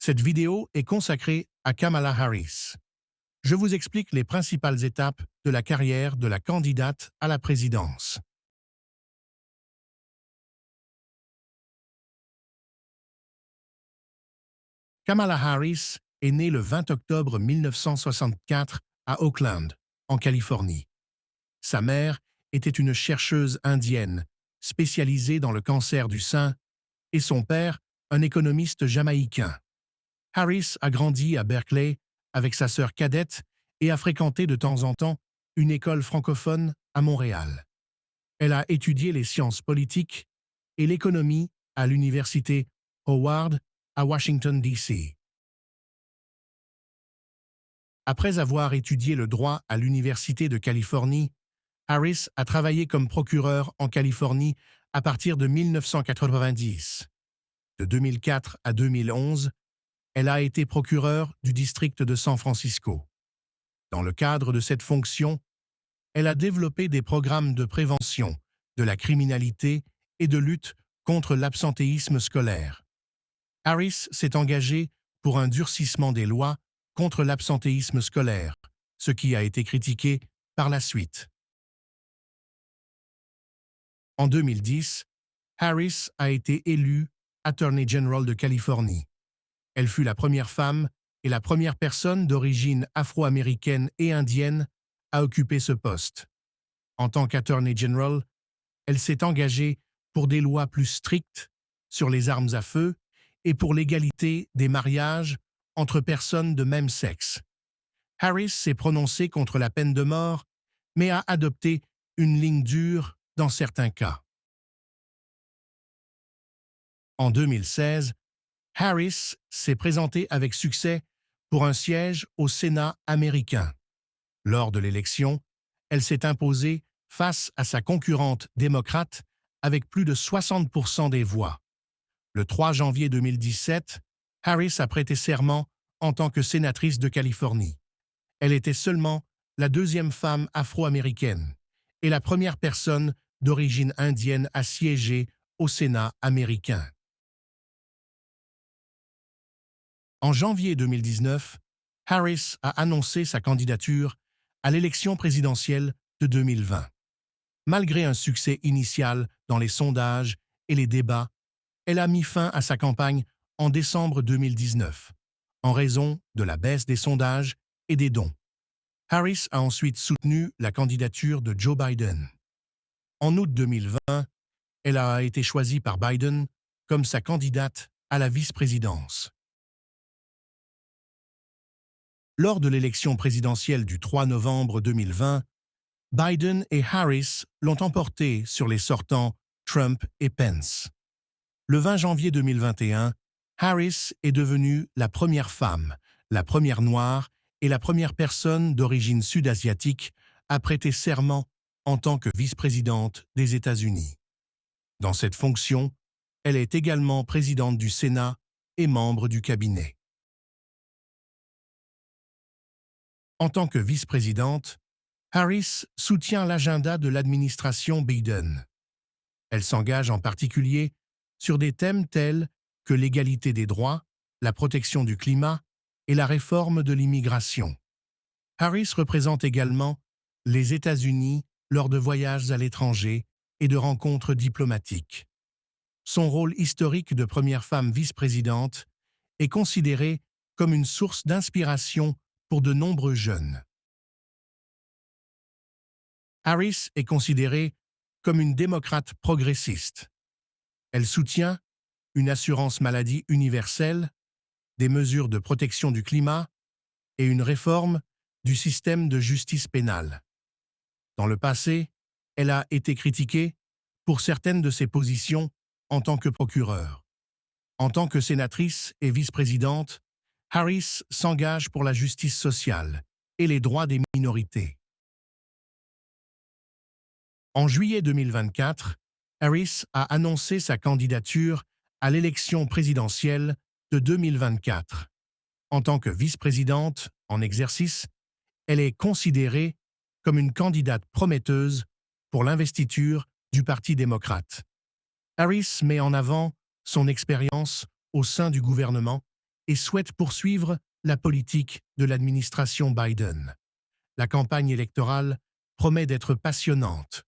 Cette vidéo est consacrée à Kamala Harris. Je vous explique les principales étapes de la carrière de la candidate à la présidence. Kamala Harris est née le 20 octobre 1964 à Oakland, en Californie. Sa mère était une chercheuse indienne spécialisée dans le cancer du sein et son père, un économiste jamaïcain. Harris a grandi à Berkeley avec sa sœur cadette et a fréquenté de temps en temps une école francophone à Montréal. Elle a étudié les sciences politiques et l'économie à l'université Howard à Washington, D.C. Après avoir étudié le droit à l'Université de Californie, Harris a travaillé comme procureur en Californie à partir de 1990. De 2004 à 2011, elle a été procureure du district de San Francisco. Dans le cadre de cette fonction, elle a développé des programmes de prévention de la criminalité et de lutte contre l'absentéisme scolaire. Harris s'est engagée pour un durcissement des lois contre l'absentéisme scolaire, ce qui a été critiqué par la suite. En 2010, Harris a été élue Attorney General de Californie. Elle fut la première femme et la première personne d'origine afro-américaine et indienne à occuper ce poste. En tant qu'Attorney General, elle s'est engagée pour des lois plus strictes sur les armes à feu et pour l'égalité des mariages entre personnes de même sexe. Harris s'est prononcée contre la peine de mort, mais a adopté une ligne dure dans certains cas. En 2016, Harris s'est présentée avec succès pour un siège au Sénat américain. Lors de l'élection, elle s'est imposée face à sa concurrente démocrate avec plus de 60% des voix. Le 3 janvier 2017, Harris a prêté serment en tant que sénatrice de Californie. Elle était seulement la deuxième femme afro-américaine et la première personne d'origine indienne à siéger au Sénat américain. En janvier 2019, Harris a annoncé sa candidature à l'élection présidentielle de 2020. Malgré un succès initial dans les sondages et les débats, elle a mis fin à sa campagne en décembre 2019, en raison de la baisse des sondages et des dons. Harris a ensuite soutenu la candidature de Joe Biden. En août 2020, elle a été choisie par Biden comme sa candidate à la vice-présidence. Lors de l'élection présidentielle du 3 novembre 2020, Biden et Harris l'ont emporté sur les sortants Trump et Pence. Le 20 janvier 2021, Harris est devenue la première femme, la première noire et la première personne d'origine sud-asiatique à prêter serment en tant que vice-présidente des États-Unis. Dans cette fonction, elle est également présidente du Sénat et membre du cabinet. En tant que vice-présidente, Harris soutient l'agenda de l'administration Biden. Elle s'engage en particulier sur des thèmes tels que l'égalité des droits, la protection du climat et la réforme de l'immigration. Harris représente également les États-Unis lors de voyages à l'étranger et de rencontres diplomatiques. Son rôle historique de première femme vice-présidente est considéré comme une source d'inspiration pour de nombreux jeunes. Harris est considérée comme une démocrate progressiste. Elle soutient une assurance maladie universelle, des mesures de protection du climat et une réforme du système de justice pénale. Dans le passé, elle a été critiquée pour certaines de ses positions en tant que procureure. En tant que sénatrice et vice-présidente, Harris s'engage pour la justice sociale et les droits des minorités. En juillet 2024, Harris a annoncé sa candidature à l'élection présidentielle de 2024. En tant que vice-présidente en exercice, elle est considérée comme une candidate prometteuse pour l'investiture du Parti démocrate. Harris met en avant son expérience au sein du gouvernement et souhaite poursuivre la politique de l'administration Biden. La campagne électorale promet d'être passionnante.